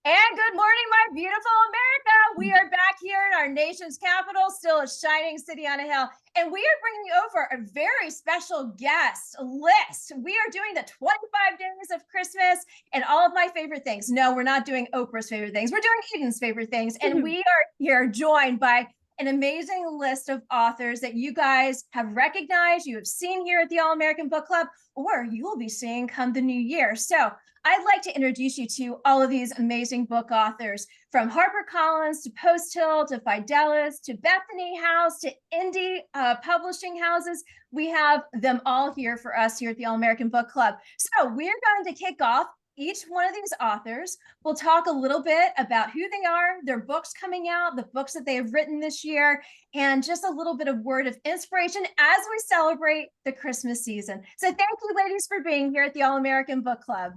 And good morning, my beautiful America. We are back here in our nation's capital, still a shining city on a hill. And we are bringing over a very special guest list. We are doing the 25 days of Christmas and all of my favorite things. No, we're not doing Oprah's favorite things. We're doing Eden's favorite things. And we are here joined by an amazing list of authors that you guys have recognized, you have seen here at the All American Book Club, or you will be seeing come the new year. So I'd like to introduce you to all of these amazing book authors, from HarperCollins to Post Hill to Fidelis to Bethany House to indie publishing houses. We have them all here for us here at the All American Book Club. So we're going to kick off each one of these authors. We'll talk a little bit about who they are, their books coming out, the books that they have written this year, and just a little bit of word of inspiration as we celebrate the Christmas season. So thank you, ladies, for being here at the All American Book Club.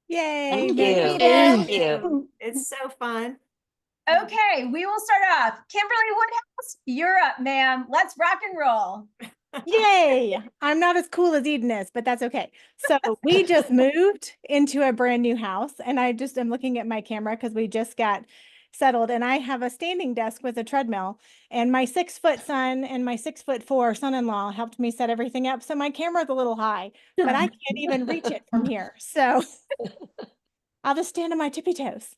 Yay. Thank you. It's so fun. Okay, we will start off. Kimberley Woodhouse, you're up, ma'am. Let's rock and roll. Yay. I'm not as cool as Eden is, but that's okay. So we just moved into a brand new house, and I just am looking at my camera because we just got settled, and I have a standing desk with a treadmill, and my 6-foot son and my 6'4" son-in-law helped me set everything up. So my camera's a little high, but I can't even reach it from here. So I'll just stand on my tippy toes.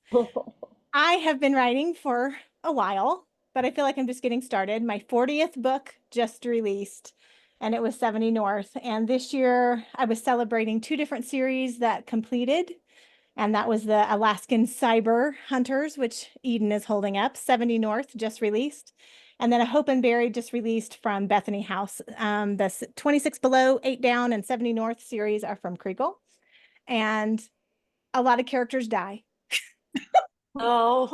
I have been writing for a while, but I feel like I'm just getting started. My 40th book just released, and it was 70 North. And this year I was celebrating 2 different series that completed. And that was the Alaskan Cyber Hunters, which Eden is holding up. 70 North just released. And then a Hope and Buried just released from Bethany House. The 26 Below, 8 Down, and 70 North series are from Kriegel. And a lot of characters die. Oh,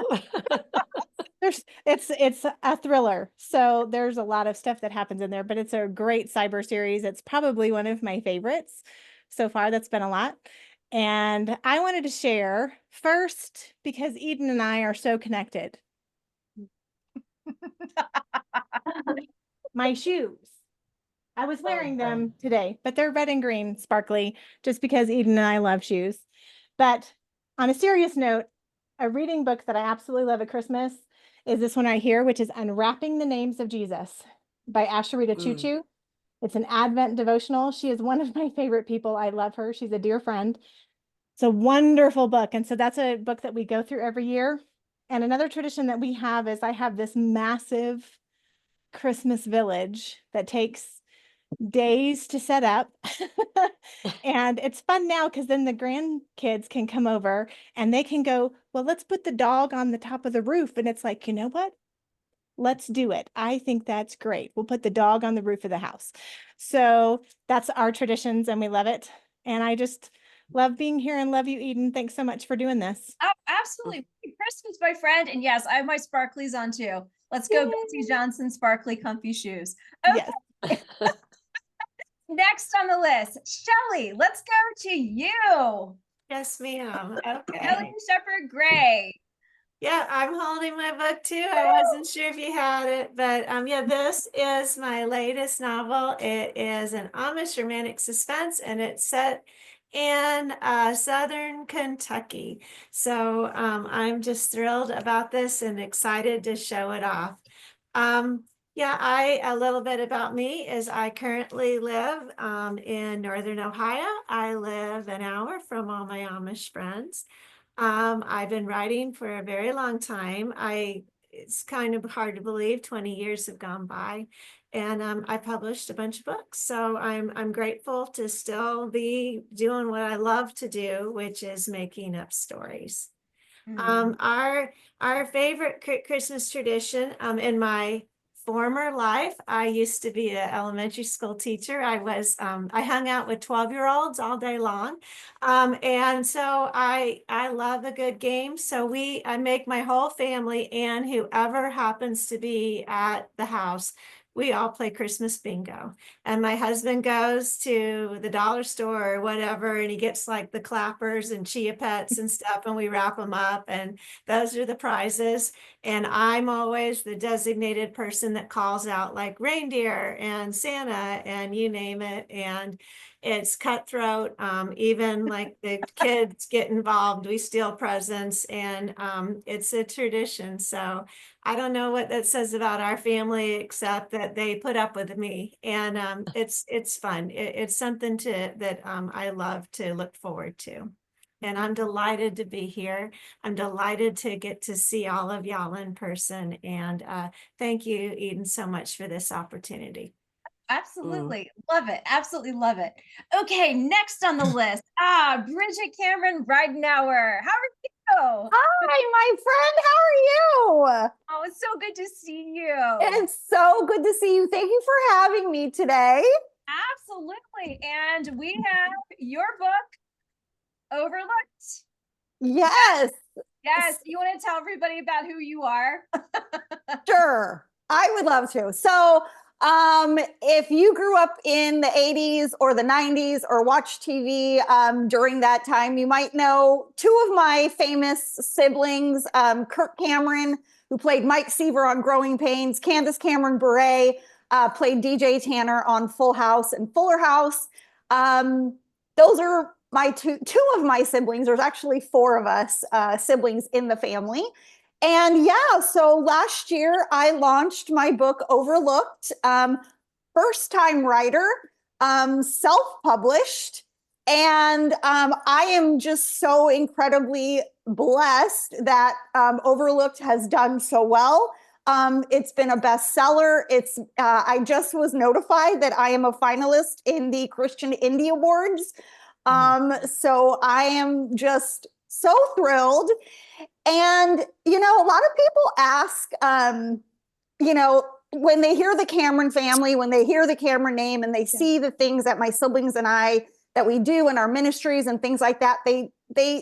It's a thriller. So there's a lot of stuff that happens in there, but it's a great cyber series. It's probably one of my favorites so far. That's been a lot. And I wanted to share first because Eden and I are so connected. My shoes. I was wearing them today, but they're red and green, sparkly, just because Eden and I love shoes. But on a serious note, a reading book that I absolutely love at Christmas is this one right here, which is Unwrapping the Names of Jesus by Asherita Choo-Choo. It's an Advent devotional. She is one of my favorite people. I love her. She's a dear friend. It's a wonderful book. And so that's a book that we go through every year. And another tradition that we have is I have this massive Christmas village that takes days to set up. And it's fun now because then the grandkids can come over and they can go, well, let's put the dog on the top of the roof. And it's like, you know what? Let's do it. I think that's great. We'll put the dog on the roof of the house. So that's our traditions and we love it. And I just love being here and love you, Eden. Thanks so much for doing this. Oh, absolutely. Christmas, my friend. And yes, I have my sparklies on too. Let's go, Betsy Johnson, sparkly, comfy shoes. Okay. Yes. Next on the list, Shelley, let's go to you. yes, ma'am. Okay. Shelley Shepard Gray. Yeah, I'm holding my book too. I wasn't sure if you had it, but yeah, this is my latest novel. It is an Amish romantic suspense, and it's set in Southern Kentucky. So I'm just thrilled about this and excited to show it off. Yeah, a little bit about me is I currently live in Northern Ohio. I live an hour from all my Amish friends. I've been writing for a very long time. It's kind of hard to believe 20 years have gone by, and I published a bunch of books. So I'm grateful to still be doing what I love to do, which is making up stories. Our favorite Christmas tradition in my former life, I used to be an elementary school teacher. I hung out with 12-year-olds all day long. And so I love a good game. So I make my whole family and whoever happens to be at the house, we all play Christmas bingo. And my husband goes to the dollar store or whatever, and he gets like the clappers and chia pets and stuff, and we wrap them up, and those are the prizes. And I'm always the designated person that calls out like reindeer and Santa and you name it. And it's cutthroat. Even like the kids get involved, we steal presents, and it's a tradition. So I don't know what that says about our family, except that they put up with me, and it's fun. It's something that I love to look forward to. And I'm delighted to be here. I'm delighted to get to see all of y'all in person. And thank you, Eden, so much for this opportunity. Absolutely. Love it. Absolutely love it. Okay, next on the list. Bridgette Cameron Ridenour. How are you? Hi, my friend. How are you? Oh, it's so good to see you. It's so good to see you. Thank you for having me today. Absolutely. And we have your book, Overlooked. Yes, Yes. You want to tell everybody about who you are? sure. I would love to. So, if you grew up in the 80s or the 90s or watched TV during that time, you might know two of my famous siblings, Kirk Cameron, who played Mike Seaver on Growing Pains, Candace Cameron Bure played DJ Tanner on Full House and Fuller House. Those are my two of my siblings. There's actually four of us siblings in the family. And yeah, so last year I launched my book, Overlooked, first time writer, self-published. And I am just so incredibly blessed that Overlooked has done so well. It's been a bestseller. I just was notified that I am a finalist in the Christian Indie Awards. So I am just so thrilled. And, you know, a lot of people ask, you know, when they hear the Cameron family, when they hear the Cameron name and they see the things that my siblings and I, that we do in our ministries and things like that, they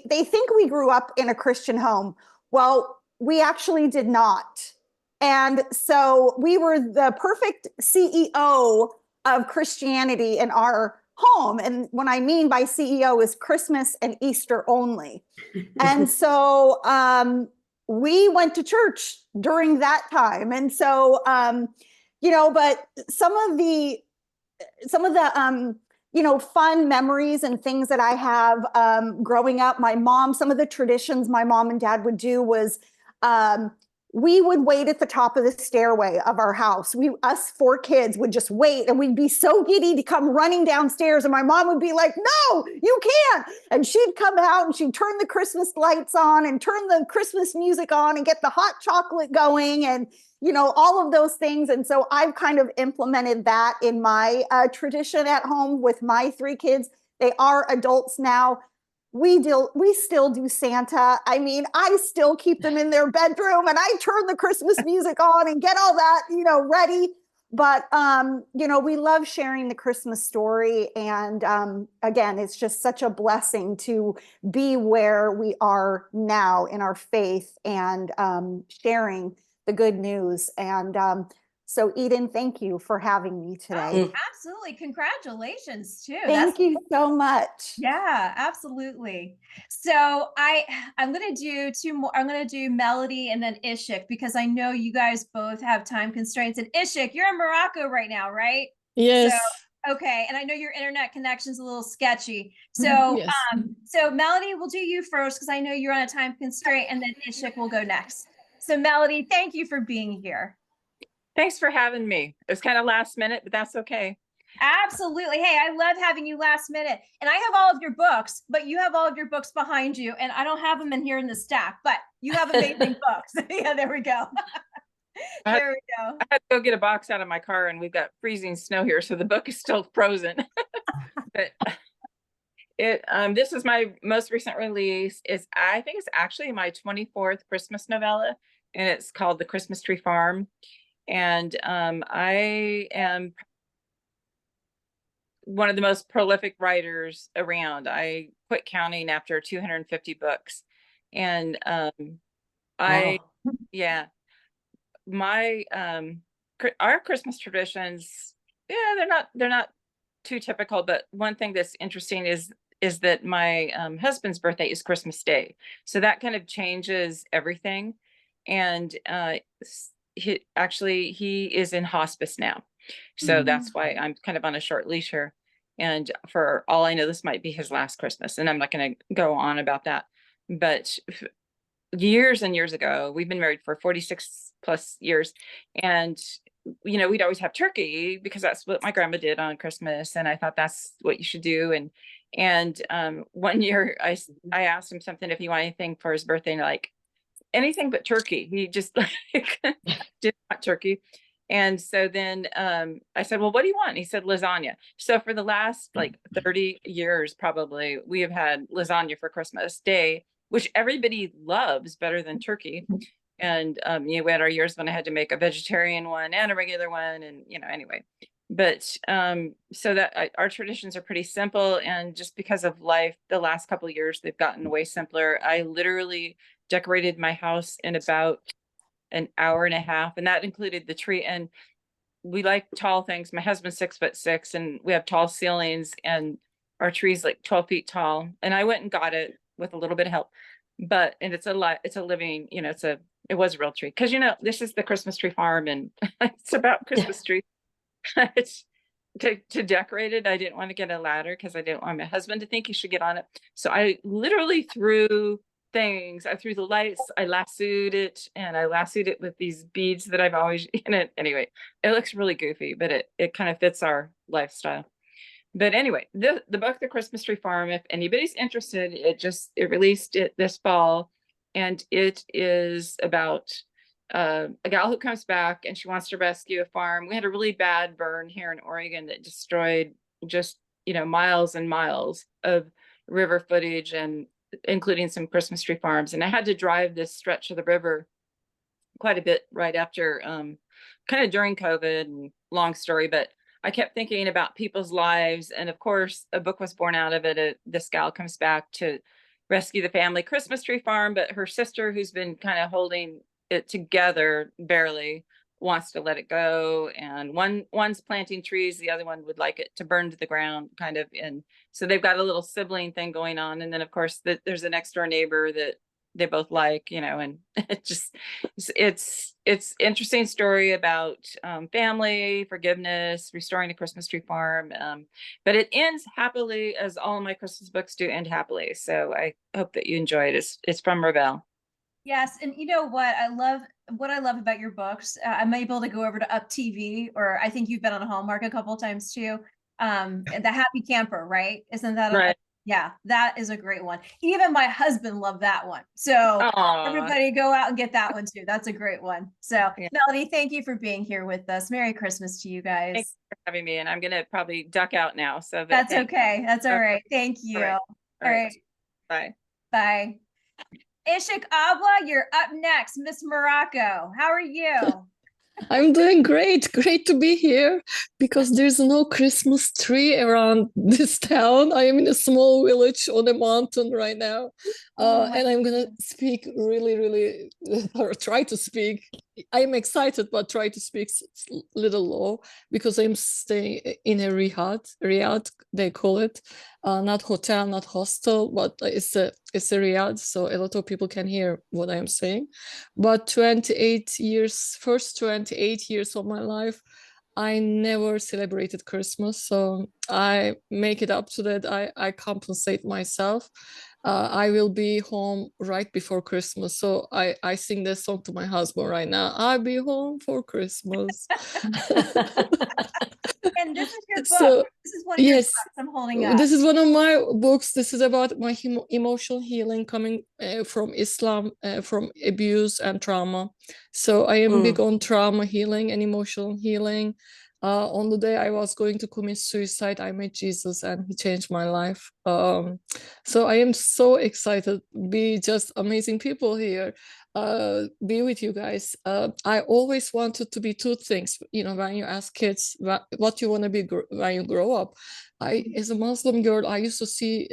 think we grew up in a Christian home. Well, we actually did not. And so we were the perfect CEO of Christianity in our home. And what I mean by CEO is Christmas and Easter only. And so we went to church during that time. And so, you know, but some of the you know, fun memories and things that I have growing up, my mom, some of the traditions my mom and dad would do was we would wait at the top of the stairway of our house. Us four kids would just wait, and we'd be so giddy to come running downstairs. And my mom would be like, "No, you can't." And she'd come out and she'd turn the Christmas lights on and turn the Christmas music on and get the hot chocolate going and, you know, all of those things. And so I've kind of implemented that in my tradition at home with my three kids. They are adults now. We still do Santa. I mean, I still keep them in their bedroom and I turn the Christmas music on and get all that, you know, ready. But, you know, we love sharing the Christmas story. And again, it's just such a blessing to be where we are now in our faith and sharing the good news. And so Eden, thank you for having me today. Oh, absolutely. Congratulations too. Thank you so much. Yeah, absolutely. So I'm going to do two more. I'm going to do Melody and then Isik, because I know you guys both have time constraints. And Isik, you're in Morocco right now, right? Yes. So, okay. And I know your internet connection's a little sketchy. So, Yes. So Melody, we'll do you first because I know you're on a time constraint, and then Isik will go next. So Melody, thank you for being here. Thanks for having me. It was kind of last minute, but that's okay. Absolutely. Hey, I love having you last minute. And I have all of your books, but you have all of your books behind you, and I don't have them in here in the stack, but you have amazing books. Yeah, there we go. There we go. I had to go get a box out of my car, and we've got freezing snow here, so the book is still frozen. But this is my most recent release. I think it's actually my 24th Christmas novella, and it's called The Christmas Tree Farm. And I am one of the most prolific writers around. I quit counting after 250 books. And our Christmas traditions, they're not too typical, but one thing that's interesting is that my husband's birthday is Christmas Day. So that kind of changes everything. And he is in hospice now. So that's why I'm kind of on a short leash here. And for all I know, this might be his last Christmas, and I'm not going to go on about that. But years and years ago, we've been married for 46 plus years. And, we'd always have turkey because that's what my grandma did on Christmas. And I thought that's what you should do. And one year I asked him something, if he wanted anything for his birthday, and like, anything but turkey. He just like didn't want turkey. And so then I said, well, what do you want? And he said, lasagna. So for the last like 30 years, probably, we have had lasagna for Christmas Day, which everybody loves better than turkey. And, we had our years when I had to make a vegetarian one and a regular one. And, anyway, but so that our traditions are pretty simple. And just because of life, the last couple of years, they've gotten way simpler. I literally decorated my house in about an hour and a half, and that included the tree. And we like tall things. My husband's 6'6", and we have tall ceilings, and our tree's like 12 feet tall. And I went and got it with a little bit of help, and it's a living, it was a real tree. Cause this is the Christmas tree farm, and it's about Christmas tree. It's to decorate it. I didn't want to get a ladder because I didn't want my husband to think he should get on it. So I literally threw things. I threw the lights, I lassoed it, and I lassoed it with these beads that I've always in it. Anyway, it looks really goofy, but it kind of fits our lifestyle. But anyway, the book, The Christmas Tree Farm, if anybody's interested, it released it this fall, and it is about a gal who comes back and she wants to rescue a farm. We had a really bad burn here in Oregon that destroyed just miles and miles of river footage, and including some Christmas tree farms. And I had to drive this stretch of the river quite a bit right after, kind of during COVID, and long story, but I kept thinking about people's lives. And of course, a book was born out of it. This gal comes back to rescue the family Christmas tree farm, but her sister, who's been kind of holding it together, barely, wants to let it go. And one's planting trees, the other one would like it to burn to the ground, kind of. And so they've got a little sibling thing going on. And then of course there's a next door neighbor that they both like, and it's interesting story about family, forgiveness, restoring a Christmas tree farm. But it ends happily, as all my Christmas books do end happily. So I hope that you enjoy it. It's from Ravel. Yes. And you know what I love about your books, I'm able to go over to Up TV, or I think you've been on Hallmark a couple of times too. The Happy Camper, right? Isn't that right? Yeah, that is a great one. Even my husband loved that one. So Aww. Everybody go out and get that one too. That's a great one. So yeah. Melody, thank you for being here with us. Merry Christmas to you guys. Thanks for having me. And I'm going to probably duck out now. So that's okay. That's all right. Thank you. All right. Bye. Bye. Isik, Abla, you're up next. Miss Morocco, how are you? I'm doing great. Great to be here because there's no Christmas tree around this town. I am in a small village on a mountain right now. And I'm going to speak really, or try to speak. I'm excited, but try to speak a little low because I'm staying in a Riyadh, they call it. Not hotel, not hostel, but it's a Riyadh, so a lot of people can hear what I'm saying. But 28 years of my life, I never celebrated Christmas, so I make it up to that. I compensate myself. I will be home right before Christmas, so I sing this song to my husband right now. I'll be home for Christmas. And this is your book. So, this is one of your books I'm holding up. This is one of my books. This is about my emotional healing coming from Islam, from abuse and trauma. So I am big on trauma healing and emotional healing. On the day I was going to commit suicide, I met Jesus and he changed my life. So I am so excited to be just amazing people here, be with you guys. I always wanted to be two things. When you ask kids what you want to be when you grow up, as a Muslim girl, I used to see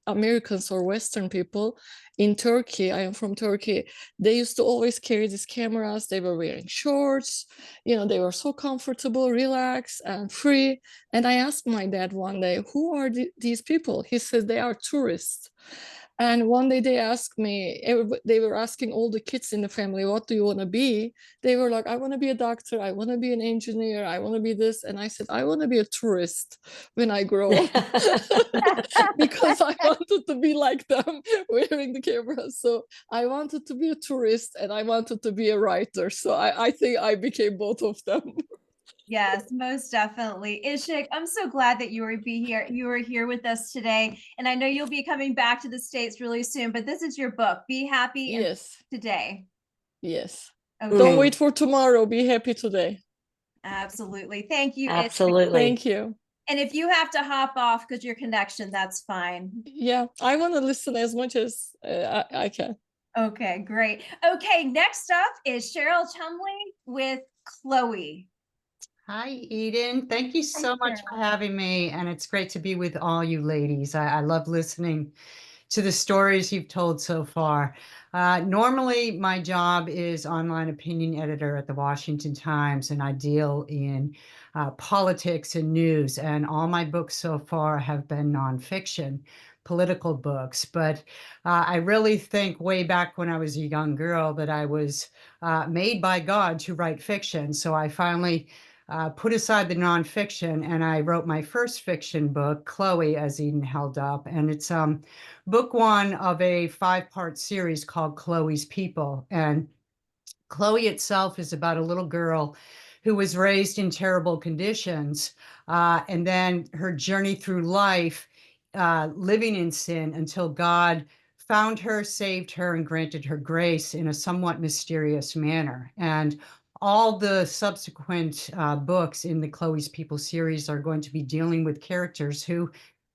Americans or Western people in Turkey. I am from Turkey. They used to always carry these cameras. They were wearing shorts. They were so comfortable, relaxed, and free. And I asked my dad one day, who are these people? He said they are tourists. And one day they asked me, they were asking all the kids in the family, what do you want to be? They were like, I want to be a doctor. I want to be an engineer. I want to be this. And I said, I want to be a tourist when I grow up because I wanted to be like them wearing the camera. So I wanted to be a tourist and I wanted to be a writer. So I think I became both of them. Yes, most definitely. Isik, I'm so glad that you were here with us today. And I know you'll be coming back to the States really soon, but this is your book, Be Happy and Yes. Today. Yes. Okay. Don't wait for tomorrow. Be happy today. Absolutely. Thank you. Isik. Absolutely. Thank you. And if you have to hop off because your connection, that's fine. Yeah, I want to listen as much as I can. Okay, great. Okay, next up is Cheryl Chumley with Chloe. Hi, Eden. Thank you so much Cheryl. for having me. And it's great to be with all you ladies. I love listening to the stories you've told so far. Normally, my job is online opinion editor at the Washington Times, and I deal in politics and news. And all my books so far have been nonfiction, political books. But I really think way back when I was a young girl that I was made by God to write fiction. So I finally put aside the nonfiction and I wrote my first fiction book, Chloe, as Eden held up. And it's book one of a 5-part series called Chloe's People. And Chloe itself is about a little girl who was raised in terrible conditions. And then her journey through life, living in sin until God found her, saved her, and granted her grace in a somewhat mysterious manner. And all the subsequent books in the Chloe's People series are going to be dealing with characters who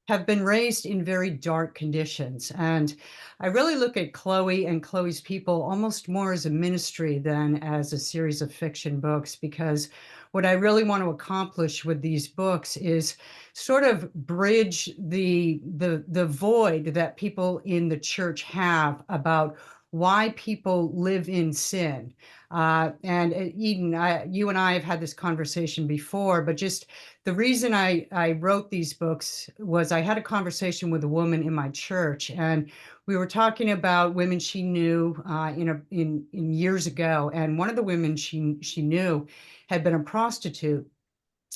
have been raised in very dark conditions. And I really look at Chloe and Chloe's People almost more as a ministry than as a series of fiction books, because what I really want to accomplish with these books is sort of bridge the void that people in the church have about why people live in sin. And Eden, you and I have had this conversation before, but just the reason I wrote these books was I had a conversation with a woman in my church, and we were talking about women she knew in years ago. And one of the women she knew had been a prostitute.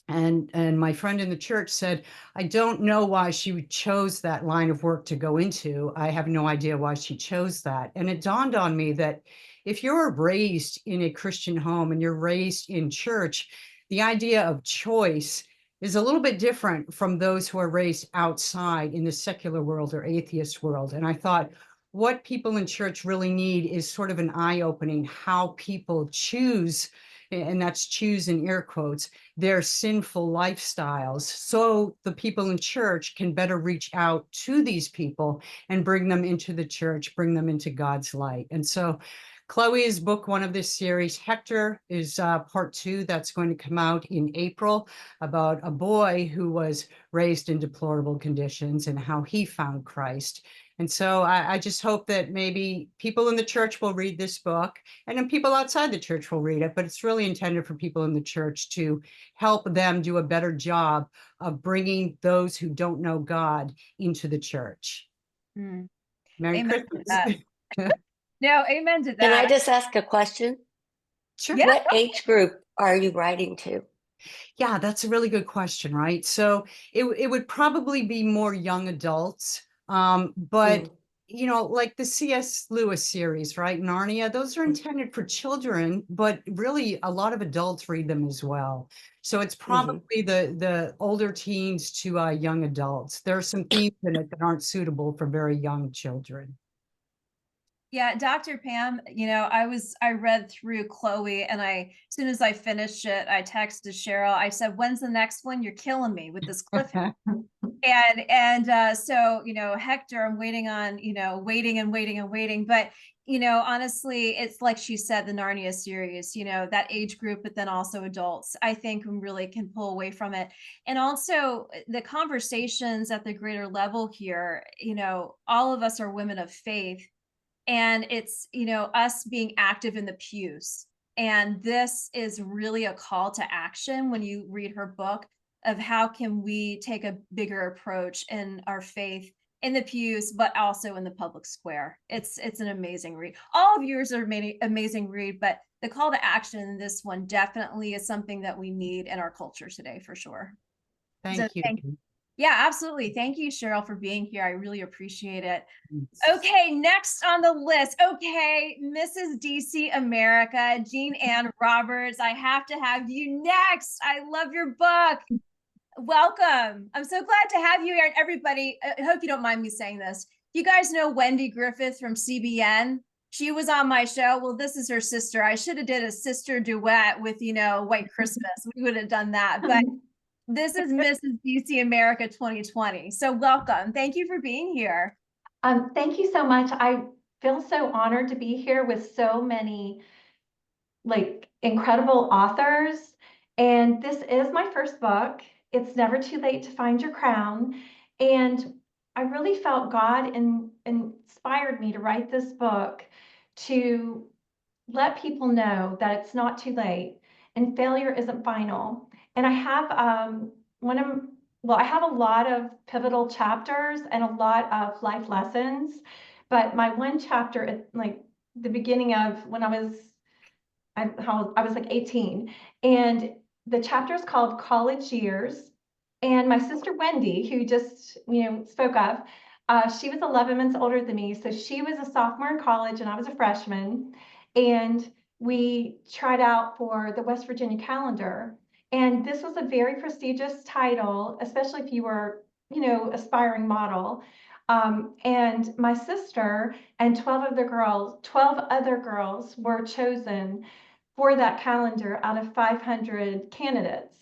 And my friend in the church said, I don't know why she chose that line of work to go into. I have no idea why she chose that. And it dawned on me that if you're raised in a Christian home and you're raised in church, the idea of choice is a little bit different from those who are raised outside in the secular world or atheist world. And I thought, what people in church really need is sort of an eye-opening how people choose, and that's choose in air quotes, their sinful lifestyles, so the people in church can better reach out to these people and bring them into the church, bring them into God's light. And so Chloe is book one of this series. Hector is part two that's going to come out in April, about a boy who was raised in deplorable conditions and how he found Christ. And so I just hope that maybe people in the church will read this book, and then people outside the church will read it, but it's really intended for people in the church to help them do a better job of bringing those who don't know God into the church. Mm. Merry Amen to Christmas. that. No, amen to that. Can I just ask a question? Sure. Yeah. What age group are you writing to? Yeah, that's a really good question, right? So it would probably be more young adults, but you know, like the C.S. Lewis series, right? Narnia, those are intended for children, but really a lot of adults read them as well. So it's probably the older teens to young adults. There are some themes in it that aren't suitable for very young children. Yeah, Dr. Pam, you know, I read through Chloe, and as soon as I finished it, I texted Cheryl. I said, when's the next one? You're killing me with this cliffhanger. So, you know, Hector, I'm waiting on, you know, waiting. But, you know, honestly, it's like she said, the Narnia series, you know, that age group, but then also adults, I think really can pull away from it. And also the conversations at the greater level here, you know, all of us are women of faith. And it's, you know, us being active in the pews. And this is really a call to action when you read her book of how can we take a bigger approach in our faith in the pews, but also in the public square. It's an amazing read. All of yours are amazing read, but the call to action in this one definitely is something that we need in our culture today, for sure. Thank you. Yeah, absolutely. Thank you, Cheryl, for being here. I really appreciate it. Yes. Okay, next on the list. Okay, Mrs. DC America, JeanAnne Roberts. I have to have you next. I love your book. Welcome. I'm so glad to have you here. And everybody, I hope you don't mind me saying this. You guys know Wendy Griffith from CBN? She was on my show. Well, this is her sister. I should have did a sister duet with, White Christmas. We would have done that. But this is Mrs. DC America 2020. So welcome. Thank you for being here. Thank you so much. I feel so honored to be here with so many incredible authors. And this is my first book. It's Never Too Late to Find Your Crown. And I really felt God inspired me to write this book to let people know that it's not too late and failure isn't final. And I have I have a lot of pivotal chapters and a lot of life lessons, but my one chapter at the beginning of when I was 18, and the chapter is called College Years. And my sister Wendy, who just spoke of, she was 11 months older than me, so she was a sophomore in college and I was a freshman, and we tried out for the West Virginia calendar. And this was a very prestigious title, especially if you were, aspiring model. And my sister and 12 other girls were chosen for that calendar out of 500 candidates.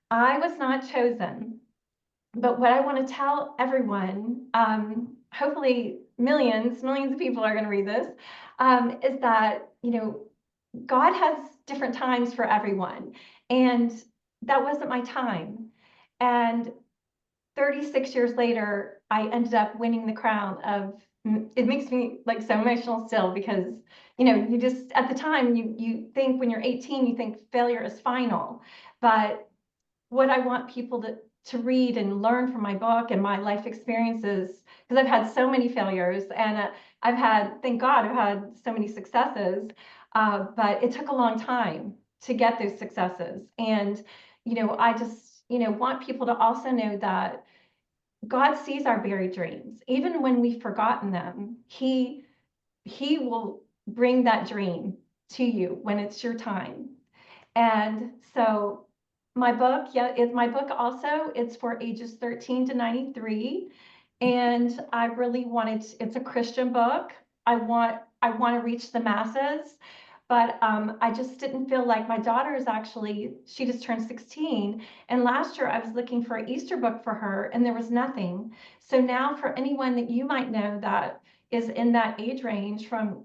I was not chosen. But what I want to tell everyone, hopefully millions of people are going to read this, is that, God has different times for everyone. And that wasn't my time. And 36 years later, I ended up winning the crown of, it makes me so emotional still, because, you just, at the time, you think when you're 18, you think failure is final. But what I want people to read and learn from my book and my life experiences, because I've had so many failures, and thank God, I've had so many successes, but it took a long time to get those successes. And, I just, want people to also know that God sees our buried dreams. Even when we've forgotten them, He will bring that dream to you when it's your time. And so my book, also, it's for ages 13 to 93. And I really it's a Christian book. I want to reach the masses, but I just didn't feel like my daughter is she just turned 16. And last year I was looking for an Easter book for her and there was nothing. So now for anyone that you might know that is in that age range from,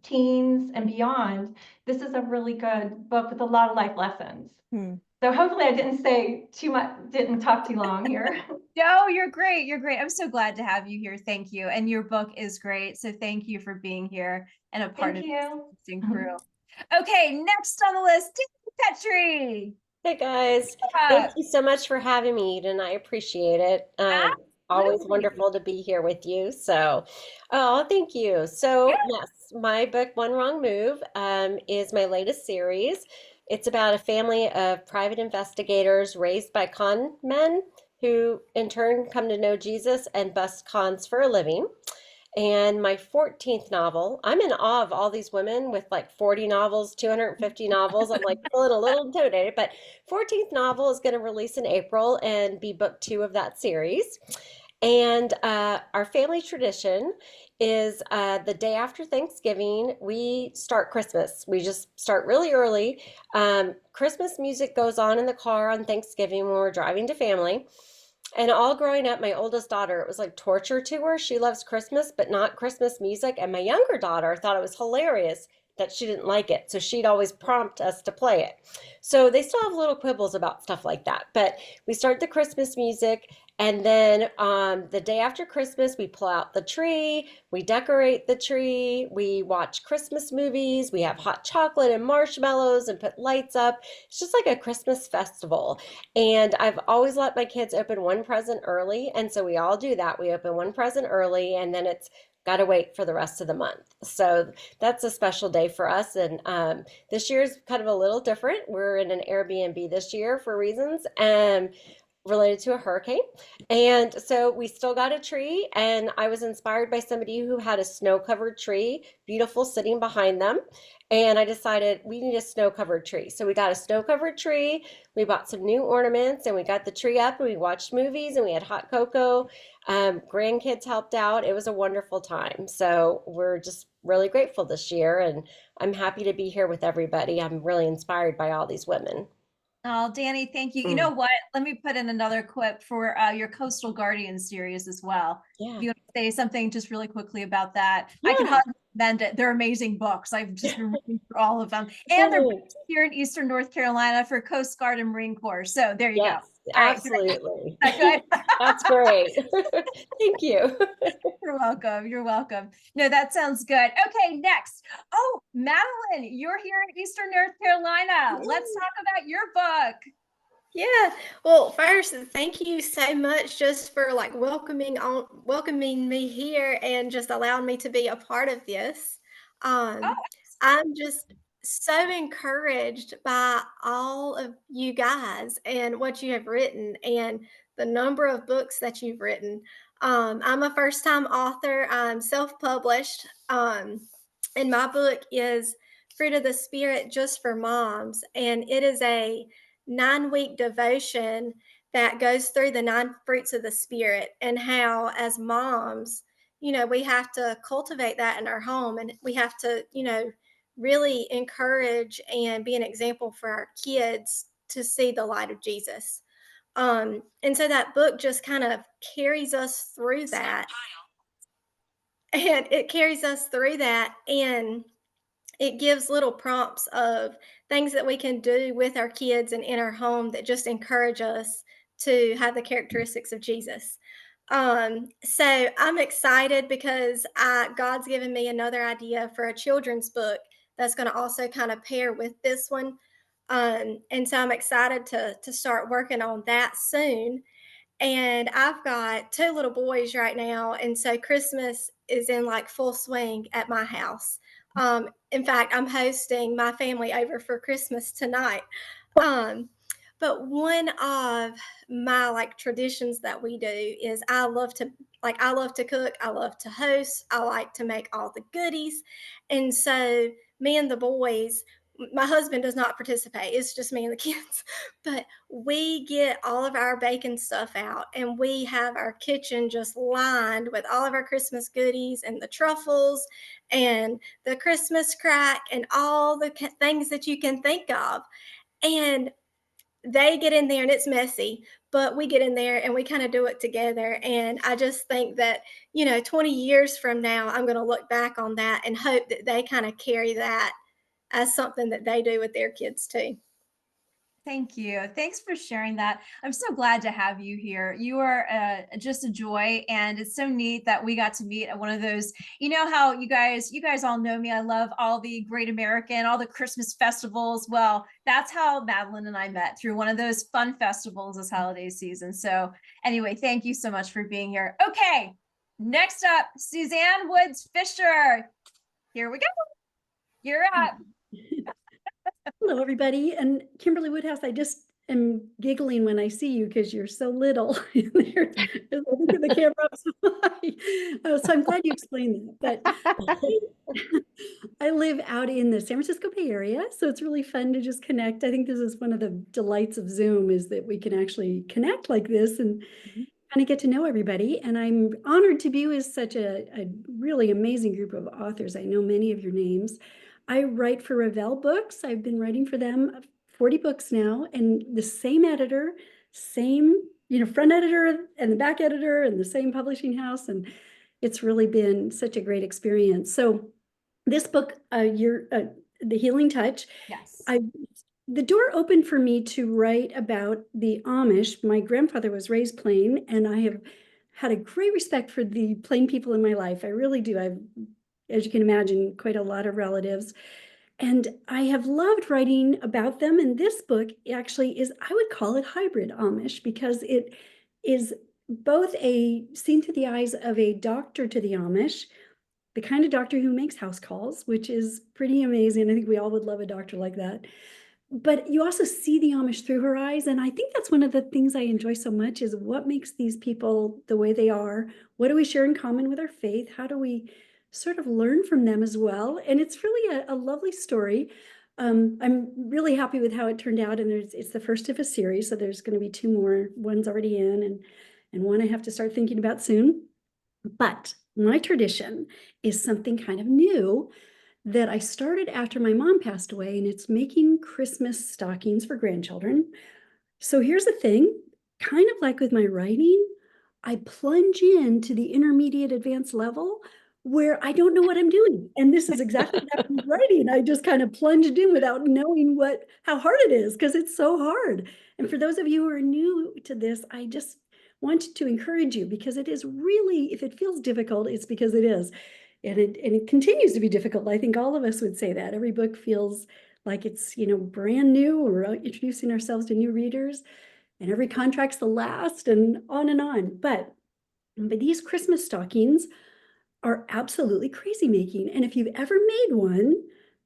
teens and beyond, this is a really good book with a lot of life lessons. So hopefully I didn't say too much, didn't talk too long here. No, you're great. You're great. I'm so glad to have you here. Thank you. And your book is great. So thank you for being here and a part of this crew. Okay, next on the list, Pettrey. Hey guys, thank you so much for having me, Eden. I appreciate it. Always wonderful to be here with you. So, thank you. So yes, my book, One Wrong Move, is my latest series. It's about a family of private investigators raised by con men who in turn come to know Jesus and bust cons for a living. And my 14th novel, I'm in awe of all these women with 40 novels, 250 novels. I'm feeling a little intimidated, but 14th novel is going to release in April and be book 2 of that series. And our family tradition is the day after Thanksgiving, we start Christmas. We just start really early. Christmas music goes on in the car on Thanksgiving when we're driving to family. And all growing up, my oldest daughter, it was like torture to her. She loves Christmas, but not Christmas music. And my younger daughter thought it was hilarious that she didn't like it. So she'd always prompt us to play it. So they still have little quibbles about stuff like that. But we start the Christmas music And then the day after Christmas, we pull out the tree, we decorate the tree, we watch Christmas movies, we have hot chocolate and marshmallows and put lights up. It's just like a Christmas festival. And I've always let my kids open one present early. And so we all do that. We open one present early, and then it's got to wait for the rest of the month. So that's a special day for us. And this year is kind of a little different. We're in an Airbnb this year for reasons related to a hurricane. And so we still got a tree, and I was inspired by somebody who had a snow-covered tree, beautiful, sitting behind them. And I decided we need a snow-covered tree. So we got a snow-covered tree, we bought some new ornaments, and we got the tree up, and we watched movies, and we had hot cocoa. Grandkids helped out. It was a wonderful time. So we're just really grateful this year, and I'm happy to be here with everybody. I'm really inspired by all these women. Oh, Dani, thank you. You know what? Let me put in another clip for your Coastal Guardian series as well. Yeah. If you want to say something just really quickly about that, Yeah. I can highly recommend it. They're amazing books. I've just been reading through all of them. And they're based here in Eastern North Carolina for Coast Guard and Marine Corps. So there you go. Absolutely. Is that good? That's great. Thank you. You're welcome. You're welcome. No, that sounds good. Okay, next. Oh, Madeline, you're here in Eastern North Carolina. Let's talk about your book. Yeah. Well, first, thank you so much just for like welcoming me here and just allowing me to be a part of this. I'm just so encouraged by all of you guys and what you have written and the number of books that you've written. I'm a first-time author. I'm self-published, and my book is Fruit of the Spirit Just for Moms, and it is a 9-week devotion that goes through the 9 fruits of the Spirit and how, as moms, we have to cultivate that in our home, and we have to, really encourage and be an example for our kids to see the light of Jesus. And so that book just kind of carries us through that. And it carries us through that, and it gives little prompts of things that we can do with our kids and in our home that just encourage us to have the characteristics of Jesus. So I'm excited because God's given me another idea for a children's book that's going to also kind of pair with this one. And so I'm excited to start working on that soon. And I've got 2 little boys right now. And so Christmas is in like full swing at my house. In fact, I'm hosting my family over for Christmas tonight. But one of my like traditions that we do is I love to cook. I love to host. I like to make all the goodies. And so me and the boys, my husband does not participate. It's just me and the kids. But we get all of our baking stuff out, and we have our kitchen just lined with all of our Christmas goodies and the truffles and the Christmas crack and all the things that you can think of. And they get in there and it's messy, but we get in there and we kind of do it together. And I just think that, 20 years from now, I'm going to look back on that and hope that they kind of carry that as something that they do with their kids too. Thank you. Thanks for sharing that. I'm so glad to have you here. You are just a joy, and it's so neat that we got to meet at one of those. You know how you guys all know me. I love all the Great American, all the Christmas festivals. Well, that's how Madeline and I met, through one of those fun festivals this holiday season. So anyway, thank you so much for being here. Okay, next up, Suzanne Woods Fisher. Here we go. You're up. Hello, everybody. And Kimberley Woodhouse, I just am giggling when I see you because you're so little. Look at the camera. So I'm glad you explained that. But I live out in the San Francisco Bay Area, so it's really fun to just connect. I think this is one of the delights of Zoom, is that we can actually connect like this and kind of get to know everybody. And I'm honored to be with such a really amazing group of authors. I know many of your names. I write for Revell Books. I've been writing for them 40 books now, and the same editor, same, front editor and the back editor and the same publishing house. And it's really been such a great experience. So this book, The Healing Touch, yes, I the door opened for me to write about the Amish. My grandfather was raised plain, and I have had a great respect for the plain people in my life. I really do. I've, as you can imagine, quite a lot of relatives. And I have loved writing about them. And this book actually is, I would call it hybrid Amish, because it is both seen through the eyes of a doctor to the Amish, the kind of doctor who makes house calls, which is pretty amazing. I think we all would love a doctor like that. But you also see the Amish through her eyes. And I think that's one of the things I enjoy so much, is what makes these people the way they are. What do we share in common with our faith? How do we sort of learn from them as well? And it's really a lovely story. I'm really happy with how it turned out. And it's the first of a series. So there's going to be 2 more. One's already in and one I have to start thinking about soon. But my tradition is something kind of new that I started after my mom passed away, and it's making Christmas stockings for grandchildren. So here's the thing, kind of like with my writing, I plunge into the intermediate advanced level where I don't know what I'm doing. And this is exactly what happened with writing. I just kind of plunged in without knowing how hard it is, because it's so hard. And for those of you who are new to this, I just want to encourage you, because it is really, if it feels difficult, it's because it is. And it continues to be difficult. I think all of us would say that. Every book feels like it's, brand new. We're introducing ourselves to new readers, and every contract's the last, and on and on. But these Christmas stockings are absolutely crazy making. And if you've ever made one,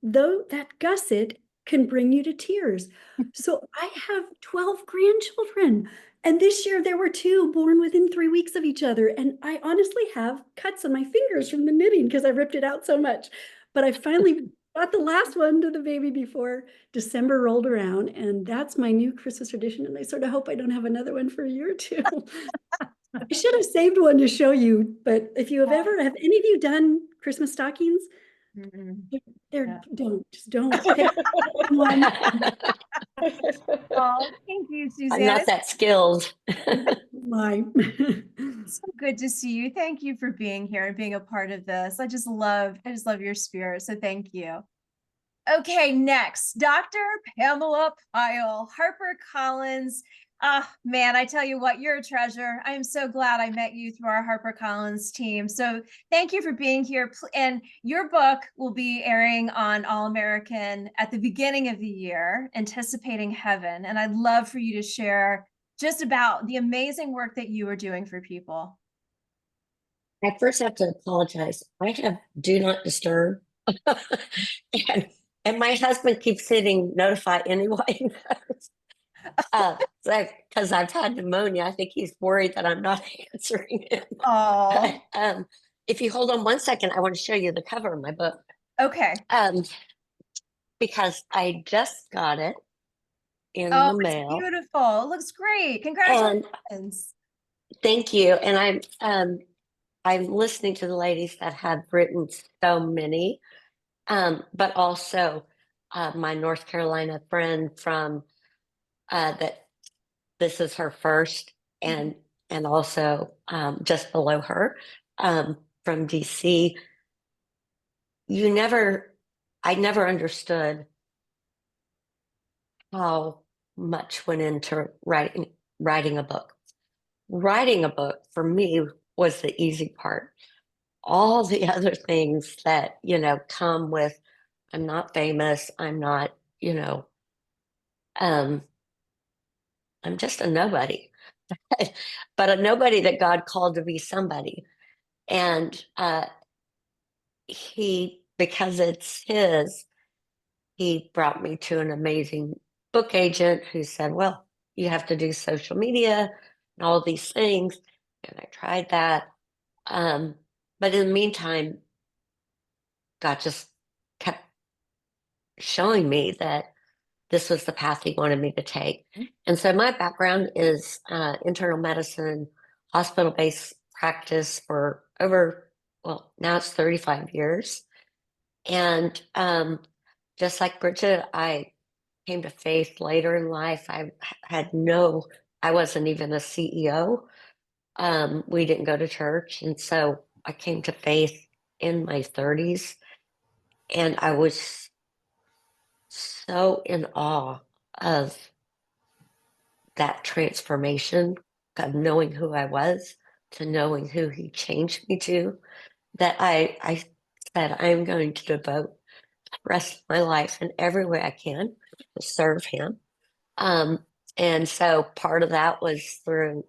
though, that gusset can bring you to tears. So I have 12 grandchildren. And this year there were 2 born within 3 weeks of each other. And I honestly have cuts on my fingers from the knitting because I ripped it out so much. But I finally got the last one to the baby before December rolled around. And that's my new Christmas tradition. And I sort of hope I don't have another one for a year or 2. I should have saved one to show you. But if you have any of you done Christmas stockings? Don't pick one. Oh, thank you, Suzanne. I'm not that skilled. So good to see you. Thank you for being here and being a part of this. I just love your spirit. So thank you. Okay, next, Dr. Pamela Pyle, HarperCollins. Man, I tell you what, you're a treasure. I'm so glad I met you through our HarperCollins team. So thank you for being here. And your book will be airing on All American at the beginning of the year, Anticipating Heaven. And I'd love for you to share just about the amazing work that you are doing for people. I first have to apologize. I have Do Not Disturb. and my husband keeps hitting notify anyway. Because I've had pneumonia. I think he's worried that I'm not answering him. Oh. If you hold on one second, I want to show you the cover of my book. Okay. Because I just got it in the mail. It's beautiful. It looks great. Congratulations. Thank you. And I'm listening to the ladies that have written so many, but also my North Carolina friend from that this is her first, and also just below her from DC. I never understood how much went into writing a book. Writing a book for me was the easy part. All the other things that, come with, I'm not famous, I'm not, I'm just a nobody, but a nobody that God called to be somebody. And because it's his, he brought me to an amazing book agent who said, well, you have to do social media and all these things. And I tried that. But in the meantime, God just kept showing me that this was the path he wanted me to take. And so my background is internal medicine, hospital-based practice for now it's 35 years. And just like Bridgette, I came to faith later in life. I wasn't even a CEO. We didn't go to church. And so I came to faith in my 30s. And I was so in awe of that transformation of knowing who I was to knowing who he changed me to, that I said, I'm going to devote the rest of my life in every way I can to serve him. And so part of that was through,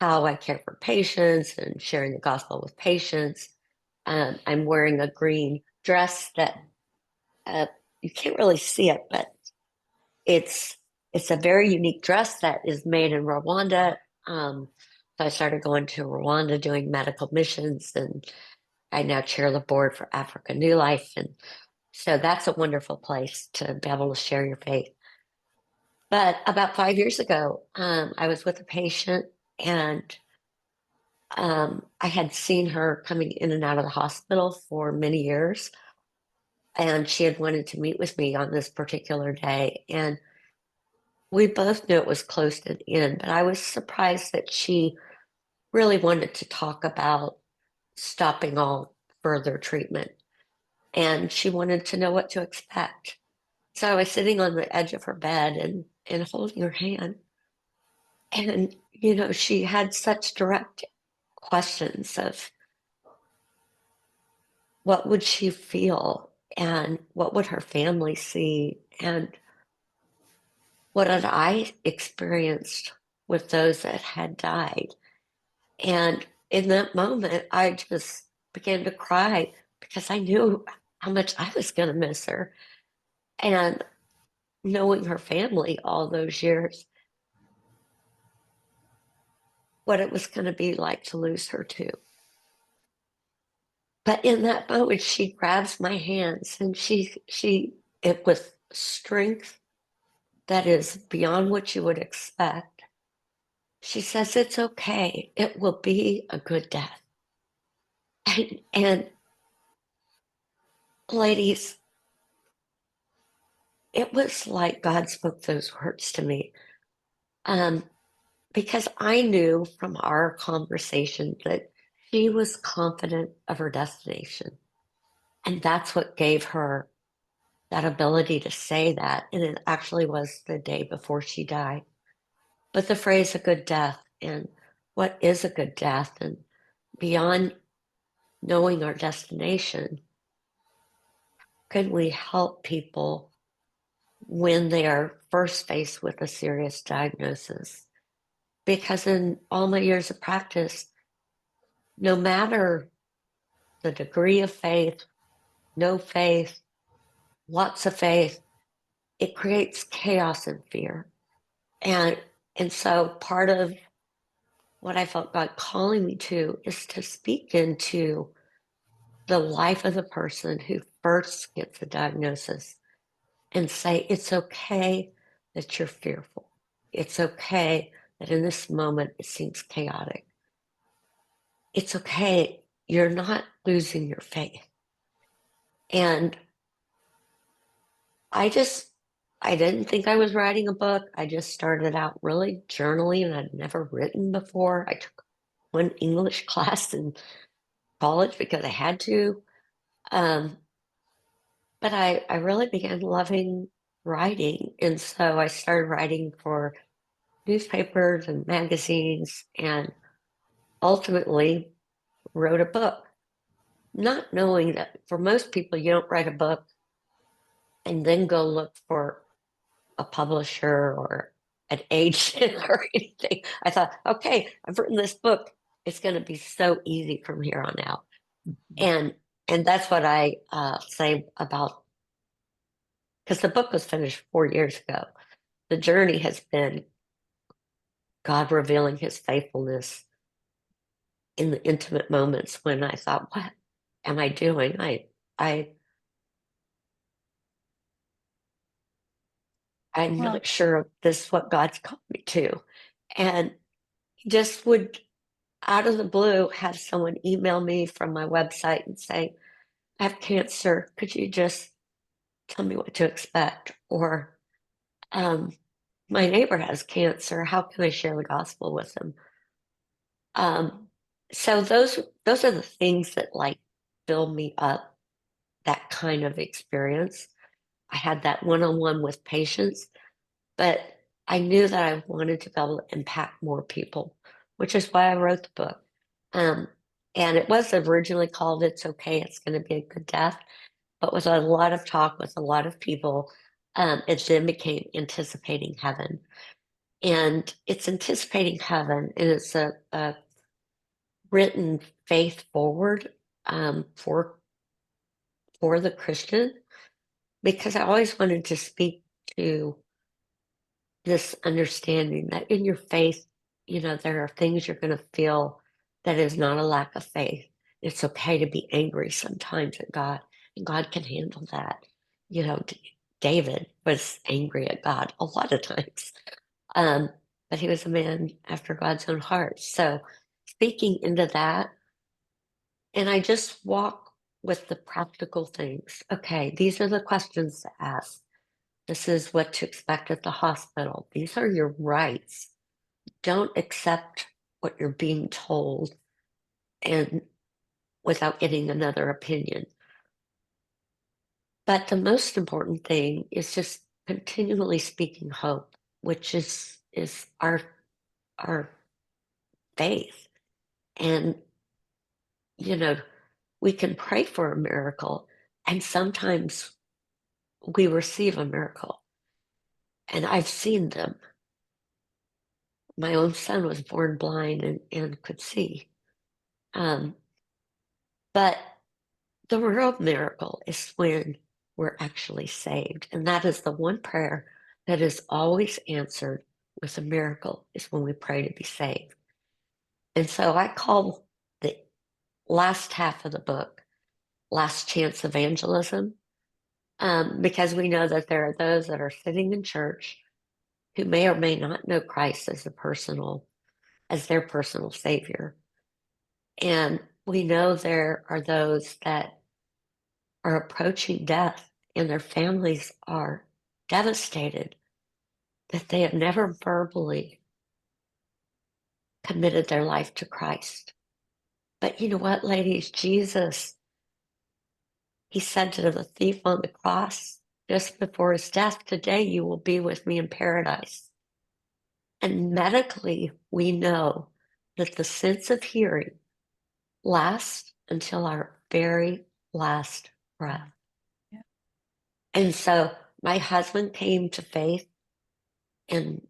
how I care for patients and sharing the gospel with patients. I'm wearing a green dress that you can't really see it, but it's a very unique dress that is made in Rwanda. So I started going to Rwanda doing medical missions, and I now chair the board for Africa New Life. And so that's a wonderful place to be able to share your faith. But about 5 years ago, I was with a patient, and I had seen her coming in and out of the hospital for many years. And she had wanted to meet with me on this particular day. And we both knew it was closed in, but I was surprised that she really wanted to talk about stopping all further treatment. And she wanted to know what to expect. So I was sitting on the edge of her bed and holding her hand. And, she had such direct questions of what would she feel and what would her family see and what had I experienced with those that had died. And in that moment, I just began to cry because I knew how much I was going to miss her. And knowing her family all those years, what it was going to be like to lose her too. But in that moment, she grabs my hands and it with strength that is beyond what you would expect. She says, it's okay. It will be a good death. And ladies, it was like God spoke those words to me. Because I knew from our conversation that she was confident of her destination. And that's what gave her that ability to say that. And it actually was the day before she died. But the phrase a good death and what is a good death, and beyond knowing our destination, could we help people when they are first faced with a serious diagnosis? Because in all my years of practice, no matter the degree of faith, no faith, lots of faith, it creates chaos and fear. And so part of what I felt God calling me to is to speak into the life of the person who first gets a diagnosis and say, it's okay that you're fearful. It's okay that in this moment it seems chaotic. It's okay. You're not losing your faith. And I didn't think I was writing a book. I just started out really journaling, and I'd never written before. I took one English class in college because I had to. But I really began loving writing. And so I started writing for newspapers and magazines, and ultimately wrote a book, not knowing that for most people, you don't write a book and then go look for a publisher or an agent or anything. I thought, okay, I've written this book. It's going to be so easy from here on out. And that's what I say about, because the book was finished 4 years ago. The journey has been God revealing his faithfulness in the intimate moments when I thought, what am I doing? I'm not sure this is what God's called me to. And just would, out of the blue, have someone email me from my website and say, I have cancer. Could you just tell me what to expect? Or my neighbor has cancer. How can I share the gospel with them? So those are the things that like fill me up, that kind of experience. I had that one-on-one with patients, but I knew that I wanted to be able to impact more people, which is why I wrote the book. And it was originally called It's Okay, It's Going to Be a Good Death, but with a lot of talk with a lot of people, it then became Anticipating Heaven. And it's anticipating heaven, and it's a written faith forward for the Christian, because I always wanted to speak to this understanding that in your faith, you know, there are things you're going to feel that is not a lack of faith. It's okay to be angry sometimes at God, and God can handle that. You know, David was angry at God a lot of times, but he was a man after God's own heart. So speaking into that, and I just walk with the practical things. Okay, these are the questions to ask. This is what to expect at the hospital. These are your rights. Don't accept what you're being told and without getting another opinion. But the most important thing is just continually speaking hope, which is our faith. And, you know, we can pray for a miracle, and sometimes we receive a miracle. And I've seen them. My own son was born blind and could see. But the real miracle is when we're actually saved. And that is the one prayer that is always answered with a miracle, is when we pray to be saved. And so I call the last half of the book Last Chance Evangelism, because we know that there are those that are sitting in church who may or may not know Christ as their personal savior. And we know there are those that are approaching death, and their families are devastated that they have never verbally committed their life to Christ. But you know what, ladies? Jesus, he said to the thief on the cross just before his death, today you will be with me in paradise. And medically, we know that the sense of hearing lasts until our very last breath. Yeah. And so my husband came to faith in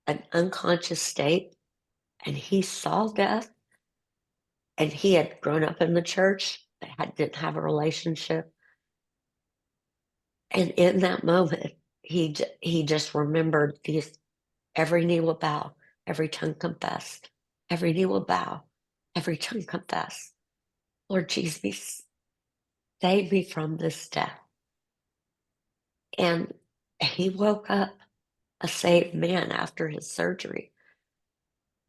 an unconscious state, and he saw death, and he had grown up in the church, but didn't have a relationship. And in that moment, he just remembered these: every knee will bow, every tongue confess, every knee will bow, every tongue confess. Lord Jesus, save me from this death. And he woke up a saved man after his surgery.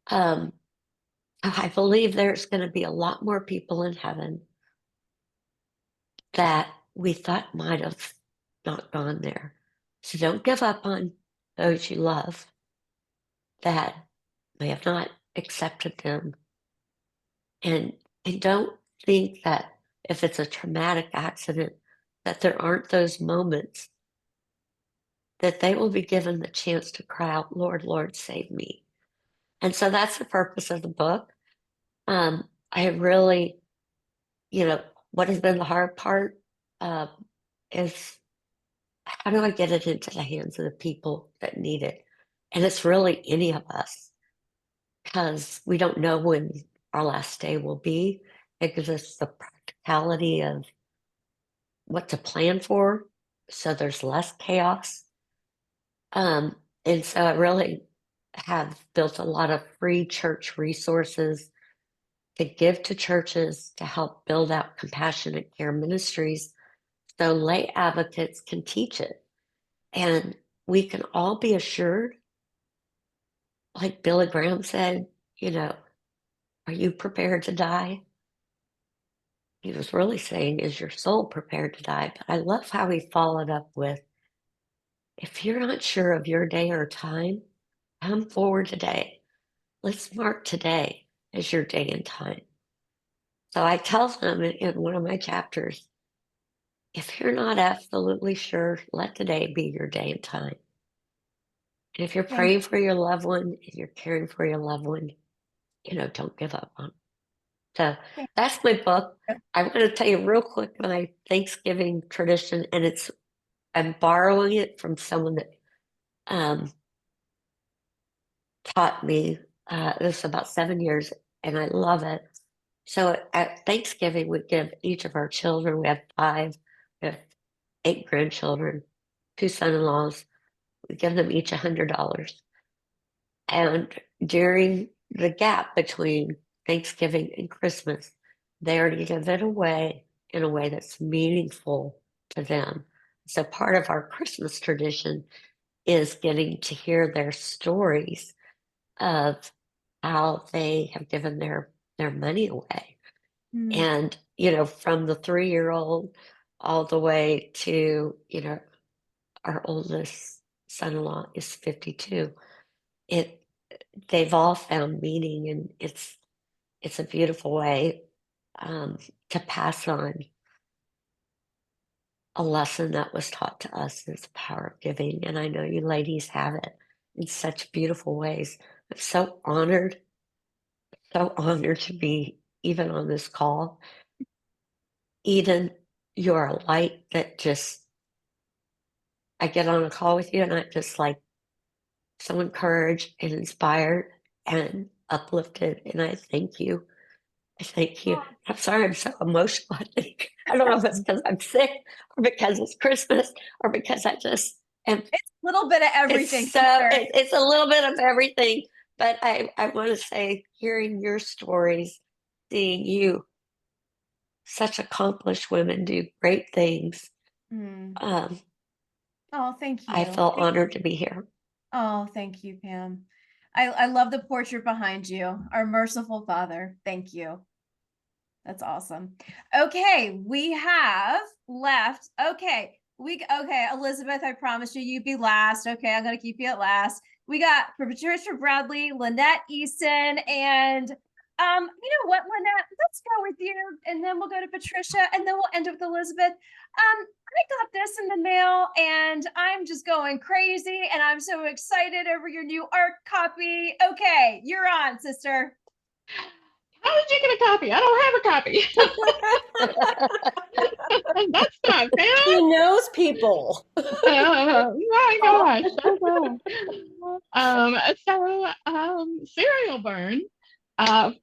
I believe there's going to be a lot more people in heaven that we thought might have not gone there. So don't give up on those you love that may have not accepted them. And don't think that if it's a traumatic accident, that there aren't those moments that they will be given the chance to cry out, Lord, Lord, save me. And so that's the purpose of the book. I really, what has been the hard part is, how do I get it into the hands of the people that need it? And it's really any of us, because we don't know when our last day will be. It gives us the practicality of what to plan for, so there's less chaos. And so I really have built a lot of free church resources to give to churches to help build out compassionate care ministries, so lay advocates can teach it. And we can all be assured, like Billy Graham said, are you prepared to die? He was really saying, is your soul prepared to die? But I love how he followed up with, if you're not sure of your day or time, come forward today. Let's mark today as your day and time. So I tell them in one of my chapters, if you're not absolutely sure, let today be your day and time. And if you're praying for your loved one, if you're caring for your loved one, don't give up on them. So that's my book. I'm going to tell you real quick my Thanksgiving tradition, and I'm borrowing it from someone that taught me this about 7 years, and I love it. So at Thanksgiving, we give each of our children, we have 5, we have 8 grandchildren, 2 son-in-laws, we give them each $100. And during the gap between Thanksgiving and Christmas, they are to give it away in a way that's meaningful to them. So part of our Christmas tradition is getting to hear their stories of how they have given their money away. And, from the 3-year-old all the way to, our oldest son-in-law is 52. They've all found meaning, and it's a beautiful way to pass on a lesson that was taught to us is the power of giving. And I know you ladies have it in such beautiful ways. I'm so honored to be even on this call. Eden, you're a light that I get on a call with you and I just like so encouraged and inspired and uplifted. And I thank you. I thank you. I'm sorry I'm so emotional. I don't know if it's because I'm sick or because it's Christmas or because I just am. It's a little bit of everything. It's a little bit of everything. But I want to say, hearing your stories, seeing you, such accomplished women do great things. Oh, thank you. I feel honored to be here. Oh, thank you, Pam. I love the portrait behind you. Our merciful Father. Thank you. That's awesome. Okay, we have left. Okay, Elizabeth, I promised you'd be last. Okay, I'm gonna keep you at last. We got Patricia, Bradley, Lynette, Eason, and you know what, Lynette? Let's go with you, and then we'll go to Patricia, and then we'll end up with Elizabeth. I got this in the mail, and I'm just going crazy, and I'm so excited over your new art copy. Okay, you're on, sister. How did you get a copy? I don't have a copy. That's not fair. He knows people. My gosh. Serial burn.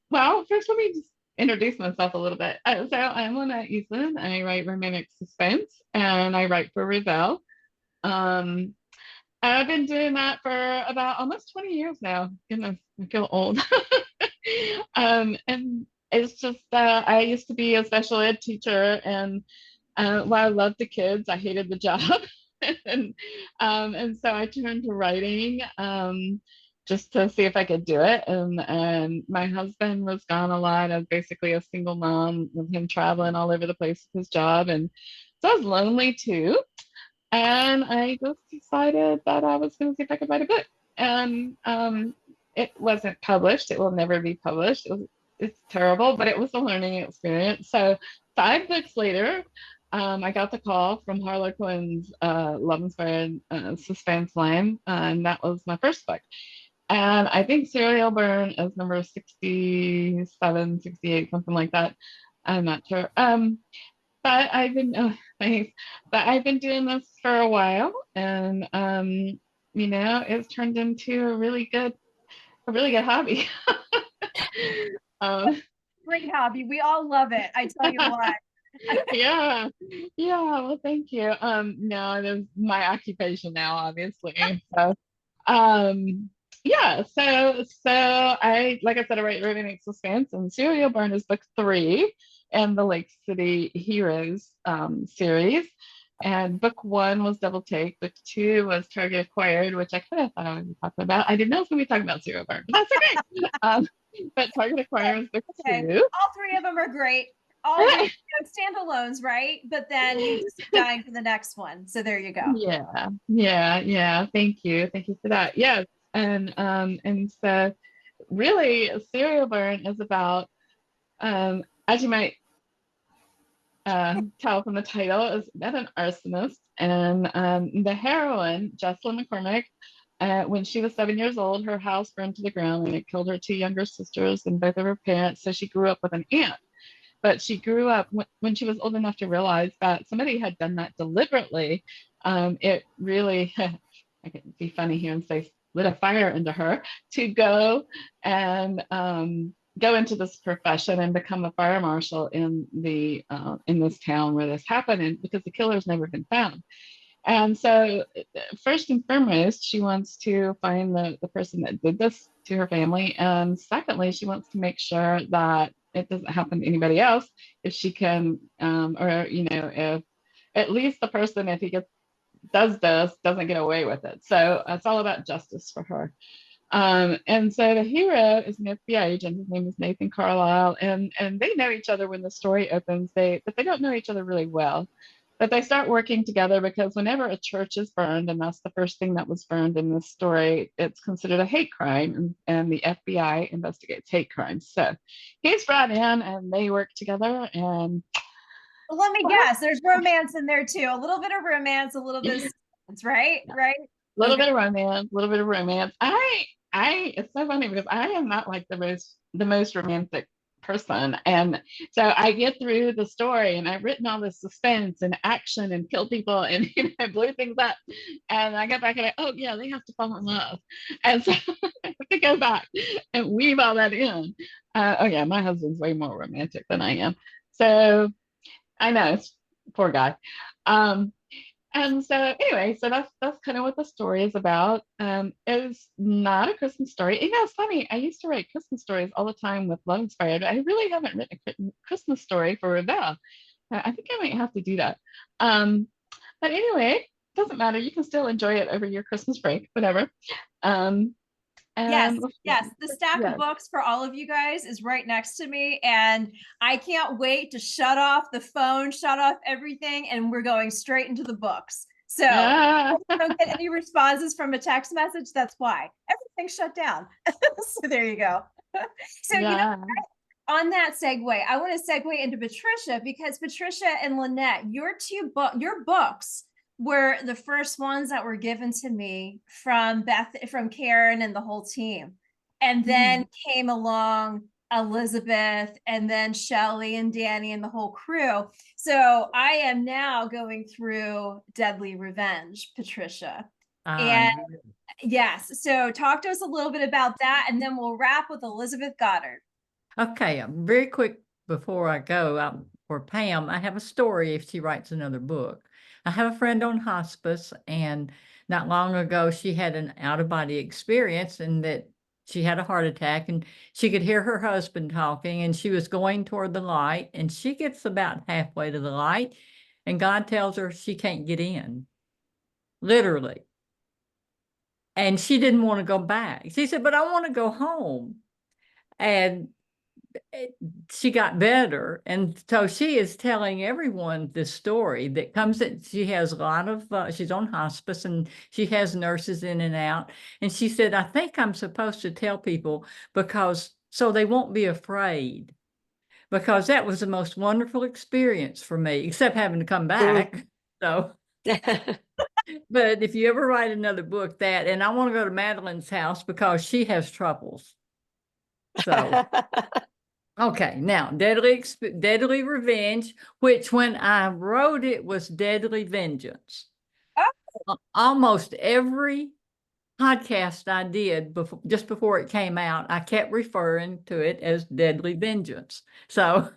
Well, first let me just introduce myself a little bit. So I'm Lynette Eason. I write romantic suspense and I write for Revell. I've been doing that for about almost 20 years now. Goodness, I feel old. And it's just I used to be a special ed teacher, and while I loved the kids, I hated the job. and so I turned to writing just to see if I could do it. And my husband was gone a lot. I was basically a single mom with him traveling all over the place with his job, and so I was lonely too. And I just decided that I was going to see if I could write a book. And it wasn't published. It will never be published. It's terrible, but it was a learning experience. So 5 books later, I got the call from Harlequin's Love Inspired Suspense line, and that was my first book. And I think Serial Burn is number 67, 68, something like that. I'm not sure. But I've been doing this for a while, and it's turned into a really good hobby. Great hobby. We all love it. I tell you what. Yeah. Well, thank you. No, it is my occupation now, obviously. So, yeah. So I, like I said, I write romantic suspense, and Serial Burn is book 3 in the Lake City Heroes series. And book 1 was Double Take. Book 2 was Target Acquired, which I kind of thought I would be talking about. I didn't know I was going to be talking about Serial Burn, but that's okay. But Target Acquired was book 2. All 3 of them are great. All standalones, right? But then you just keep dying for the next one. So there you go. Yeah. Thank you for that. Yes, and so really, Serial Burn is about, as you might tell from the title, is about an arsonist. And the heroine, Jocelyn McCormick, when she was 7 years old, her house burned to the ground and it killed her two younger sisters and both of her parents. So she grew up with an aunt. But she grew up when she was old enough to realize that somebody had done that deliberately. It really, I can be funny here and say, lit a fire into her to go and go into this profession and become a fire marshal in this town where this happened, and because the killer's never been found. And so, first and foremost, she wants to find the person that did this to her family. And secondly, she wants to make sure that it doesn't happen to anybody else if she can, or, if at least the person, if he does this, doesn't get away with it. So it's all about justice for her. And so the hero is an FBI agent. His name is Nathan Carlisle, and they know each other when the story opens. But they don't know each other really well. But they start working together because whenever a church is burned, and that's the first thing that was burned in this story, it's considered a hate crime, and the FBI investigates hate crimes. So he's brought in, and they work together. And let me guess, there's romance in there too. A little bit of romance, a little bit of suspense, right? Right? A little bit of romance, a little bit of romance. It's so funny because I am not like the most romantic person, and so I get through the story and I've written all this suspense and action and kill people and blew things up, and I get back and oh yeah, they have to fall in love, and so I have to go back and weave all that in. Oh yeah, my husband's way more romantic than I am, so I know, it's poor guy. And so anyway, so that's kind of what the story is about. It's not a Christmas story. It's funny. I used to write Christmas stories all the time with Love Inspired, but I really haven't written a Christmas story for Revell. I think I might have to do that. But anyway, doesn't matter. You can still enjoy it over your Christmas break, whatever. Yes. The stack of books for all of you guys is right next to me, and I can't wait to shut off the phone, shut off everything, and we're going straight into the books. So if you don't get any responses from a text message, that's why everything's shut down. So there you go. So on that segue, I want to segue into Patricia, because Patricia and Lynette, your books were the first ones that were given to me from Karen and the whole team. And then came along Elizabeth, and then Shelley and Dani and the whole crew. So I am now going through Deadly Revenge, Patricia. And yes, so talk to us a little bit about that, and then we'll wrap with Elizabeth Goddard. Okay, very quick before I go, for Pam, I have a story if she writes another book. I have a friend on hospice, and not long ago she had an out-of-body experience, and that she had a heart attack, and she could hear her husband talking, and she was going toward the light, and she gets about halfway to the light, and God tells her she can't get in, literally. And she didn't want to go back. She said, but I want to go home. And she got better, and so she is telling everyone this story that comes that she has a lot of she's on hospice, and she has nurses in and out, and she said, I think I'm supposed to tell people because so they won't be afraid, because that was the most wonderful experience for me, except having to come back. So but if you ever write another book, and I want to go to Madeline's house because she has troubles. So okay, now Deadly Revenge, which when I wrote it was Deadly Vengeance. Almost every podcast I did just before it came out, I kept referring to it as Deadly Vengeance. So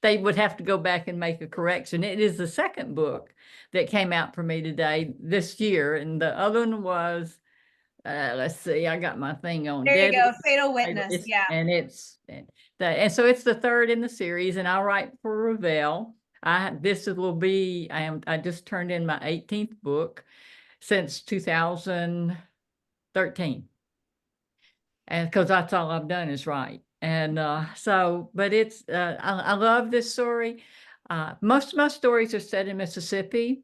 they would have to go back and make a correction. It is the second book that came out for me this year, and the other one was let's see, I got my thing on. There you go, Fatal Witness. And so it's the third in the series, and I write for Revell. I just turned in my 18th book since 2013, and because that's all I've done is write. And but it's I love this story. Most of my stories are set in Mississippi.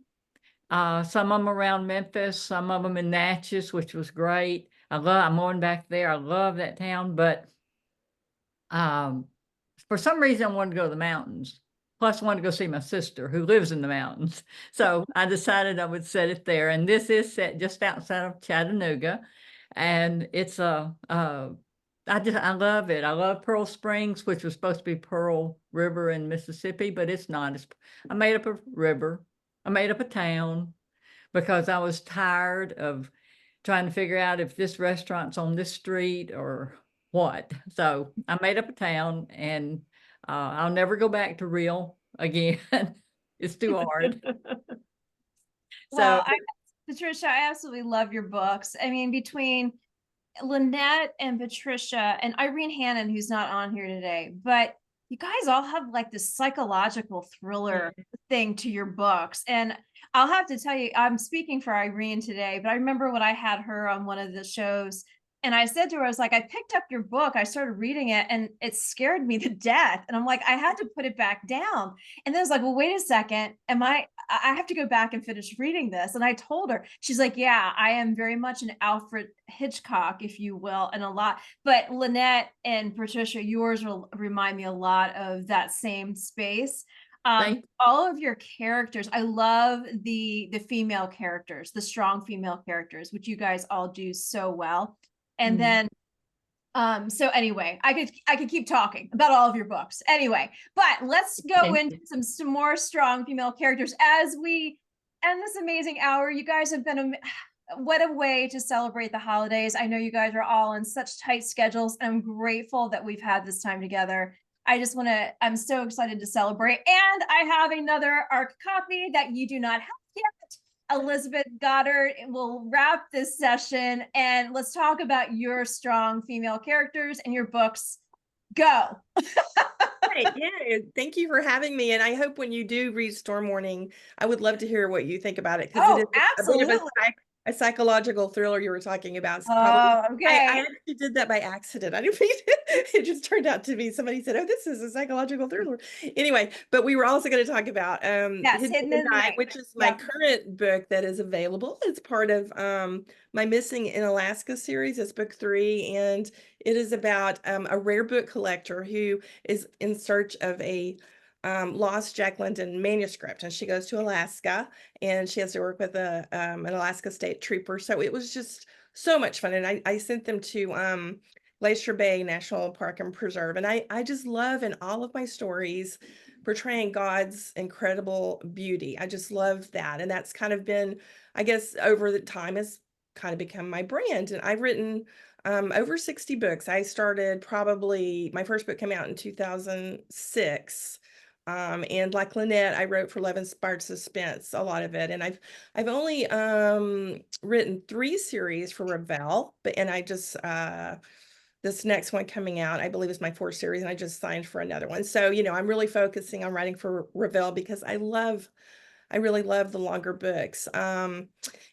Some of them around Memphis, some of them in Natchez, which was great. I'm going back there. I love that town, but for some reason I wanted to go to the mountains. plus wanted to go see my sister who lives in the mountains. So I decided I would set it there. And this is set just outside of Chattanooga. And it's I love it. I love Pearl Springs, which was supposed to be Pearl River in Mississippi, but it's not. I made up a river. I made up a town because I was tired of trying to figure out if this restaurant's on this street or what. So I made up a town, and I'll never go back to real again. It's too hard. Well, Patricia, I absolutely love your books. I mean, between Lynette and Patricia and Irene Hannon, who's not on here today, but you guys all have like this psychological thriller thing to your books. And I'll have to tell you, I'm speaking for Irene today, but I remember when I had her on one of the shows, and I said to her, I was like, I picked up your book, I started reading it, and it scared me to death. And I'm like, I had to put it back down. And then I was like, well, wait a second. I have to go back and finish reading this. And I told her, she's like, yeah, I am very much an Alfred Hitchcock, if you will, and a lot. But Lynette and Patricia, yours will remind me a lot of that same space. All of your characters, I love the female characters, the strong female characters, which you guys all do so well. And then, so anyway, I could keep talking about all of your books anyway, but let's go into some more strong female characters as we end this amazing hour. You guys have been, what a way to celebrate the holidays. I know you guys are all on such tight schedules, and I'm grateful that we've had this time together. I'm so excited to celebrate. And I have another ARC copy that you do not have yet. Elizabeth Goddard will wrap this session, and let's talk about your strong female characters and your books. Go. Right, yeah, thank you for having me. And I hope when you do read Storm Warning, I would love to hear what you think about it. Because it is absolutely. a bit of a psychological thriller you were talking about. So okay. I actually did that by accident. I didn't mean it just turned out to be somebody said, oh, this is a psychological thriller. Anyway, but we were also going to talk about Hidden in the Night, which is my current book that is available. It's part of my Missing in Alaska series. It's book 3, and it is about a rare book collector who is in search of a lost Jack London manuscript, and she goes to Alaska, and she has to work with an Alaska State Trooper. So it was just so much fun, and I sent them to Glacier Bay National Park and Preserve, and I just love in all of my stories portraying God's incredible beauty. I just love that, and that's kind of been, I guess, over the time has kind of become my brand. And I've written over 60 books. I started probably, my first book came out in 2006. And like Lynette, I wrote for Love Inspired Suspense, a lot of it. And I've only written 3 series for Revell, and I just, this next one coming out, I believe is my 4th series, and I just signed for another one. So, you know, I'm really focusing on writing for Revell because I really love the longer books.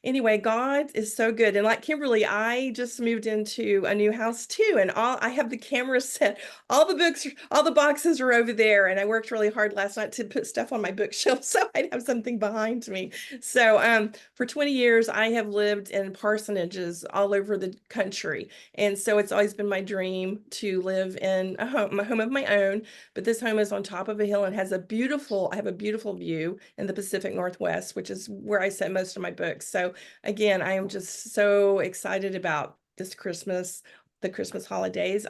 Anyway, God is so good. And like Kimberly, I just moved into a new house too. And I have the camera set, all the books, all the boxes are over there. And I worked really hard last night to put stuff on my bookshelf so I'd have something behind me. So for 20 years, I have lived in parsonages all over the country. And so it's always been my dream to live in a home of my own. But this home is on top of a hill and has I have a beautiful view in the Pacific Northwest, which is where I set most of my books. So again, I am just so excited about this Christmas, the Christmas holidays.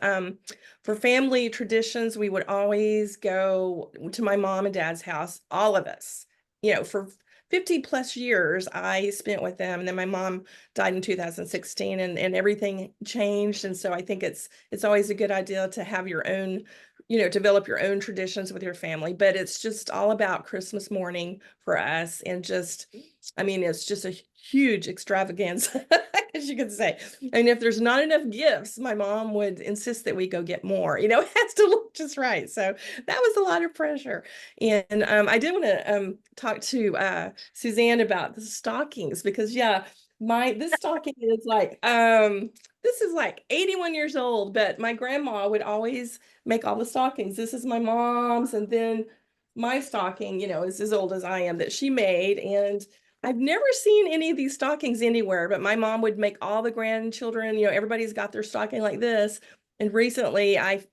For family traditions, we would always go to my mom and dad's house, all of us, you know, for 50 plus years I spent with them. And then my mom died in 2016 and everything changed. And so I think it's always a good idea to have your own, you know, develop your own traditions with your family. But it's just all about Christmas morning for us. And just, I mean, it's just a huge extravaganza, as you could say. And if there's not enough gifts, my mom would insist that we go get more. You know, it has to look just right. So that was a lot of pressure. And I did want to talk to Suzanne about the stockings, because this stocking is like, this is like 81 years old, but my grandma would always make all the stockings. This is my mom's, and then my stocking, you know, is as old as I am, that she made. And I've never seen any of these stockings anywhere, but my mom would make all the grandchildren, you know, everybody's got their stocking like this. And recently I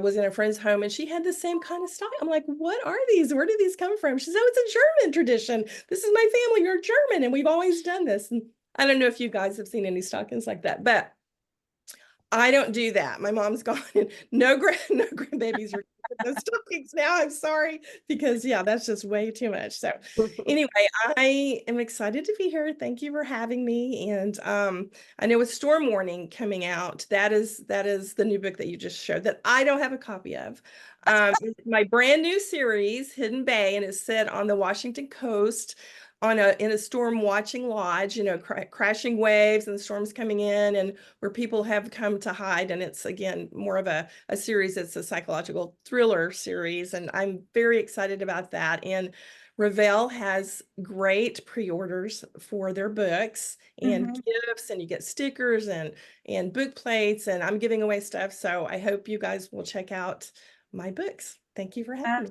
was in a friend's home and she had the same kind of style. I'm like, what are these? Where do these come from? She said, oh, it's a German tradition. This is my family. You're German. And we've always done this. And I don't know if you guys have seen any stockings like that, but I don't do that. My mom's gone and no grandbabies are those stockings now. I'm sorry, because yeah, that's just way too much. So anyway, I am excited to be here. Thank you for having me. And I know with Storm Warning coming out, that is the new book that you just showed that I don't have a copy of. It's my brand new series, Hidden Bay, and it's set on the Washington coast in a storm watching lodge, you know, crashing waves and the storms coming in, and where people have come to hide. And it's, again, more of a series. It's a psychological thriller series, and I'm very excited about that. And Revell has great pre-orders for their books and gifts, and you get stickers and book plates, and I'm giving away stuff. So I hope you guys will check out my books. Thank you for having me.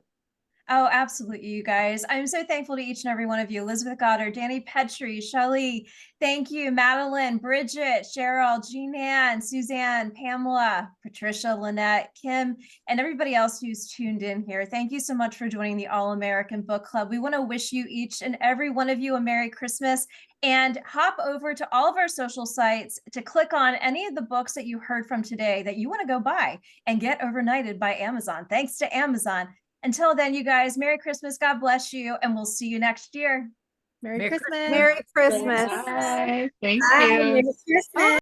Oh, absolutely, you guys. I'm so thankful to each and every one of you. Elizabeth Goddard, Dani, Pettrey, Shelley, thank you. Madeline, Bridgette, Cheryl, JeanAnne, Suzanne, Pamela, Patricia, Lynette, Kim, and everybody else who's tuned in here. Thank you so much for joining the All-American Book Club. We want to wish you, each and every one of you, a Merry Christmas, and hop over to all of our social sites to click on any of the books that you heard from today that you want to go buy and get overnighted by Amazon. Thanks to Amazon. Until then, you guys, Merry Christmas. God bless you. And we'll see you next year. Merry Christmas. Merry Christmas. Bye. Thank Bye. you. Merry Christmas.